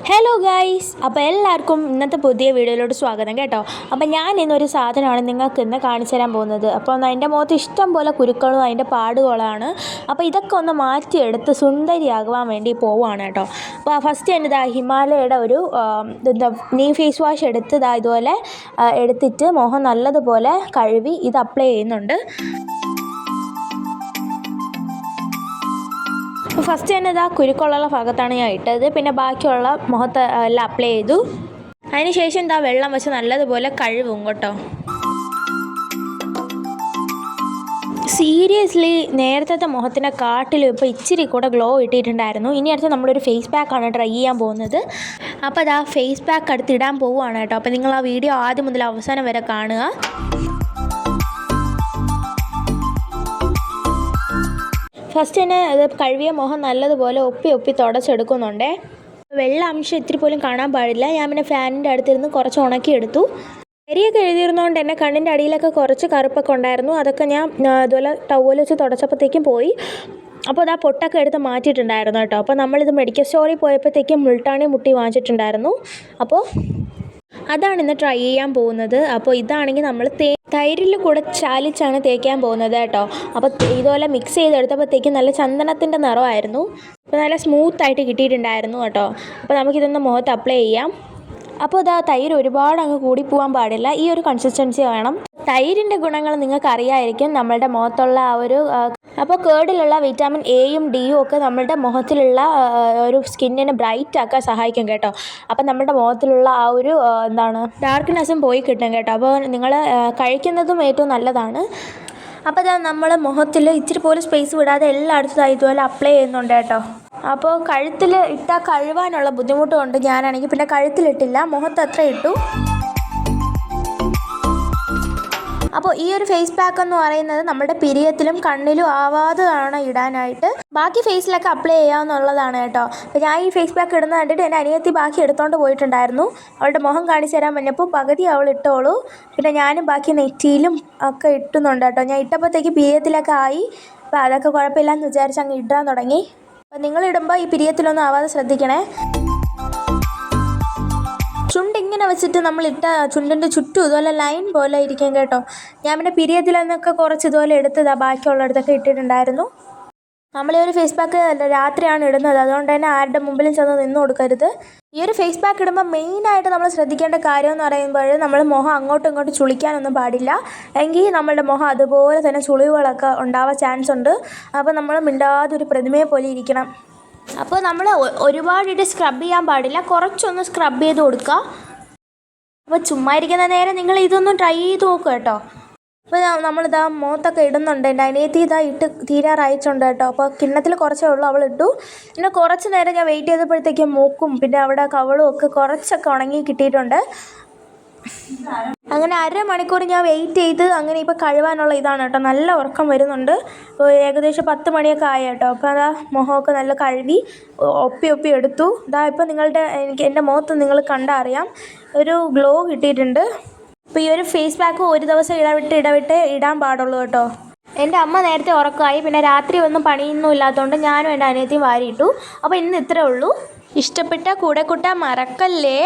Hello guys, അപ്പോൾ എല്ലാവർക്കും ഇന്നത്തെ പുതിയ വീഡിയോയിലോട്ട് സ്വാഗതം കേട്ടോ. അപ്പോൾ ഞാൻ ഇന്നൊരു സാധനമാണ് നിങ്ങൾക്ക് ഇന്ന് കാണിച്ചു തരാൻ പോകുന്നത്. അപ്പോൾ അതിൻ്റെ മുഖത്ത് ഇഷ്ടം പോലെ കുരുക്കളും അതിൻ്റെ പാടുകളാണ്. അപ്പോൾ ഇതൊക്കെ ഒന്ന് മാറ്റിയെടുത്ത് സുന്ദരിയാകുവാൻ വേണ്ടി പോവുകയാണ് കേട്ടോ. അപ്പോൾ ഫസ്റ്റ് തന്നെ ഹിമാലയയുടെ ഒരു നീം ഫേസ് വാഷ് എടുത്ത് ഇതുപോലെ എടുത്തിട്ട് മുഖം നല്ലതുപോലെ കഴുകി ഇത് അപ്ലൈ ചെയ്യുന്നുണ്ട്. ഫസ്റ്റ് തന്നെ കുരുക്കുള്ള ഭാഗത്താണ് ഞാൻ ഇട്ടത്. പിന്നെ ബാക്കിയുള്ള മുഖത്ത് എല്ലാം അപ്ലൈ ചെയ്തു. അതിനുശേഷം വെള്ളം വെച്ച് നല്ലതുപോലെ കഴുകും കേട്ടോ. സീരിയസ്ലി നേരത്തെ മുഖത്തിൻ്റെ കാട്ടിലും ഇപ്പോൾ ഇച്ചിരി കൂടെ ഗ്ലോ ഇട്ടിട്ടുണ്ടായിരുന്നു. ഇനി അടുത്ത് നമ്മളൊരു ഫേസ് പാക്കാണ് ട്രൈ ചെയ്യാൻ പോകുന്നത്. അപ്പോൾ ഫേസ് പാക്ക് അടുത്ത് ഇടാൻ പോവുകയാണ് കേട്ടോ. അപ്പോൾ നിങ്ങൾ ആ വീഡിയോ ആദ്യം മുതൽ അവസാനം വരെ കാണുക. ഫസ്റ്റ് തന്നെ അത് കഴുകിയ മുഖം നല്ലതുപോലെ ഒപ്പി തുടച്ചെടുക്കുന്നുണ്ടേ. വെള്ള അംശം ഇത്തിരി പോലും കാണാൻ പാടില്ല. ഞാൻ പിന്നെ ഫാനിൻ്റെ അടുത്തിരുന്ന് കുറച്ച് ഉണക്കിയെടുത്തു. കരിയൊക്കെ എഴുതിയിരുന്നതുകൊണ്ട് തന്നെ കണ്ണിൻ്റെ അടിയിലൊക്കെ കുറച്ച് കറുപ്പൊക്കെ ഉണ്ടായിരുന്നു. അതൊക്കെ ഞാൻ അതുപോലെ ടവൽ വെച്ച് തുടച്ചപ്പോഴത്തേക്കും പോയി. അപ്പോൾ പൊട്ടൊക്കെ എടുത്ത് മാറ്റിയിട്ടുണ്ടായിരുന്നു കേട്ടോ. അപ്പോൾ നമ്മളിത് മെഡിക്കൽ സ്റ്റോറിൽ പോയപ്പോഴത്തേക്കും മുൾട്ടാണി മുട്ടി വാങ്ങിച്ചിട്ടുണ്ടായിരുന്നു. അപ്പോൾ അതാണ് ഇന്ന് ട്രൈ ചെയ്യാൻ പോകുന്നത്. അപ്പോൾ ഇതാണെങ്കിൽ നമ്മൾ തൈരിൽ കൂടെ ചാലിച്ചാണ് തേക്കാൻ പോകുന്നത് കേട്ടോ. അപ്പോൾ ഇതുപോലെ മിക്സ് ചെയ്തെടുത്തപ്പോഴത്തേക്കും നല്ല ചന്ദനത്തിൻ്റെ നിറമായിരുന്നു. അപ്പോൾ നല്ല സ്മൂത്തായിട്ട് കിട്ടിയിട്ടുണ്ടായിരുന്നു കേട്ടോ. അപ്പോൾ നമുക്കിതൊന്ന് മുഖത്ത് അപ്ലൈ ചെയ്യാം. അപ്പോൾ തൈര് ഒരുപാട് അങ്ങ് കൂടി പോകാൻ പാടില്ല. ഈ ഒരു കൺസിസ്റ്റൻസി വേണം. തൈരിൻ്റെ ഗുണങ്ങൾ നിങ്ങൾക്ക് അറിയാമായിരിക്കും. നമ്മളുടെ മുഖത്തുള്ള അപ്പോൾ കേടിലുള്ള വിറ്റാമിൻ എയും ഡിയും ഒക്കെ നമ്മളുടെ മുഖത്തിലുള്ള ഒരു സ്കിന്നിനെ ബ്രൈറ്റ് ആക്കാൻ സഹായിക്കും കേട്ടോ. അപ്പം നമ്മുടെ മുഖത്തിലുള്ള ഡാർക്ക്നെസ്സും പോയി കിട്ടും കേട്ടോ. അപ്പോൾ നിങ്ങൾ കഴിക്കുന്നതും ഏറ്റവും നല്ലതാണ്. അപ്പോൾ നമ്മൾ മുഖത്തിൽ ഇച്ചിരി പോലും സ്പേസ് വിടാതെ എല്ലായിടത്തും ഇതുപോലെ അപ്ലൈ ചെയ്യുന്നുണ്ട് കേട്ടോ. അപ്പോൾ കഴുത്തിൽ ഇട്ടാൽ കഴുകാനുള്ള ബുദ്ധിമുട്ട് കൊണ്ട് ഞാനാണെങ്കിൽ പിന്നെ കഴുത്തിലിട്ടില്ല, മുഖത്ത് അത്ര ഇട്ടു. അപ്പോൾ ഈ ഒരു ഫേസ് പാക്ക് എന്ന് പറയുന്നത് നമ്മുടെ പിരിയത്തിലും കണ്ണിലും ആവാതെയാണ് ഇടാനായിട്ട്. ബാക്കി ഫേസിലൊക്കെ അപ്ലൈ ചെയ്യാവുന്നതാണ് കേട്ടോ. അപ്പോൾ ഞാൻ ഈ ഫേസ് പാക്ക് ഇടുന്നത് കണ്ടിട്ട് എൻ്റെ അനിയത്തി ബാക്കി എടുത്തുകൊണ്ട് പോയിട്ടുണ്ടായിരുന്നു. അവളുടെ മുഖം കാണിച്ചു തരാൻ പറഞ്ഞപ്പോൾ പകുതി അവൾ ഇട്ടോളൂ. പിന്നെ ഞാനും ബാക്കി നെറ്റിയിലും ഒക്കെ ഇട്ടുന്നുണ്ട് കേട്ടോ. ഞാൻ ഇട്ടപ്പോഴത്തേക്ക് പിരിയത്തിലൊക്കെ ആയി. അപ്പോൾ അതൊക്കെ കുഴപ്പമില്ലെന്ന് വിചാരിച്ച് അങ്ങ് ഇടാൻ തുടങ്ങി. അപ്പോൾ നിങ്ങളിടുമ്പോൾ ഈ പിരിയത്തിലൊന്നും ആവാതെ ശ്രദ്ധിക്കണേ. ചുണ്ടിങ്ങനെ വെച്ചിട്ട് നമ്മളിട്ട ചുണ്ടിൻ്റെ ചുറ്റും ഇതുപോലെ ലൈൻ പോലെ ഇരിക്കും കേട്ടോ. ഞാൻ പിന്നെ പിരിയത്തിൽ നിന്നൊക്കെ കുറച്ച് ഇതുപോലെ എടുത്തത് ബാക്കിയുള്ളിടത്തൊക്കെ ഇട്ടിട്ടുണ്ടായിരുന്നു. നമ്മൾ ഈ ഒരു ഫേസ് പാക്ക് രാത്രിയാണ് ഇടുന്നത്. അതുകൊണ്ട് തന്നെ ആരുടെ മുമ്പിലും ചെന്ന് നിന്ന് കൊടുക്കരുത്. ഈ ഒരു ഫേസ് പാക്ക് ഇടുമ്പോൾ മെയിനായിട്ട് നമ്മൾ ശ്രദ്ധിക്കേണ്ട കാര്യം എന്ന് പറയുമ്പോൾ നമ്മൾ മുഖം അങ്ങോട്ടും ഇങ്ങോട്ടും ചുളിക്കാനൊന്നും പാടില്ല. എങ്കിൽ നമ്മളുടെ മുഖം അതുപോലെ തന്നെ ചുളിവുകളൊക്കെ ഉണ്ടാവാൻ ചാൻസ് ഉണ്ട്. അപ്പോൾ നമ്മൾ മിണ്ടാതെ ഒരു പ്രതിമയെ പോലെ ഇരിക്കണം. അപ്പോൾ നമ്മൾ ഒരുപാടിട്ട് സ്ക്രബ് ചെയ്യാൻ പാടില്ല, കുറച്ചൊന്ന് സ്ക്രബ് ചെയ്ത് കൊടുക്കുക. അപ്പോൾ ചുമ്മാ ഇരിക്കുന്ന നേരം നിങ്ങൾ ഇതൊന്നും ട്രൈ ചെയ്ത് നോക്കുക കേട്ടോ. അപ്പോൾ നമ്മളിതാ മുഖത്തൊക്കെ ഇടുന്നുണ്ട്. എൻ്റെ അനിയത്തി ഇട്ട് തീരാറായിട്ടുണ്ട് കേട്ടോ. അപ്പോൾ കിണ്ണത്തിൽ കുറച്ചേ ഉള്ളൂ, അവൾ ഇട്ടു. പിന്നെ കുറച്ച് നേരം ഞാൻ വെയിറ്റ് ചെയ്തപ്പോഴത്തേക്കും മൂക്കും പിന്നെ അവിടെ കവളും ഒക്കെ കുറച്ചൊക്കെ ഉണങ്ങി കിട്ടിയിട്ടുണ്ട്. അങ്ങനെ അരമണിക്കൂർ ഞാൻ വെയിറ്റ് ചെയ്ത് അങ്ങനെ ഇപ്പോൾ കഴുകാനുള്ള ഇതാണ് കേട്ടോ. നല്ല ഉറക്കം വരുന്നുണ്ട്. ഏകദേശം 10 മണിയൊക്കെ ആയി കേട്ടോ. അപ്പോൾ മുഖമൊക്കെ നല്ല കഴുകി ഒപ്പി എടുത്തു. ഇപ്പോൾ എൻ്റെ മുഖത്ത് നിങ്ങൾ കണ്ടാൽ അറിയാം ഒരു ഗ്ലോ കിട്ടിയിട്ടുണ്ട്. അപ്പോൾ ഈ ഒരു ഫേസ് പാക്ക് ഒരു ദിവസം ഇടവിട്ട് ഇടാൻ പാടുള്ളൂ കേട്ടോ. എൻ്റെ അമ്മ നേരത്തെ ഉറക്കമായി. പിന്നെ രാത്രി ഒന്നും പണിയൊന്നും ഇല്ലാത്തതുകൊണ്ട് ഞാനും എൻ്റെ അനിയത്തിയും വാരിയിട്ടു. അപ്പോൾ ഇന്ന് ഇത്രേ ഉള്ളൂ. ഇഷ്ടപ്പെട്ട കൂടെ കൂട്ടാൻ മറക്കല്ലേ.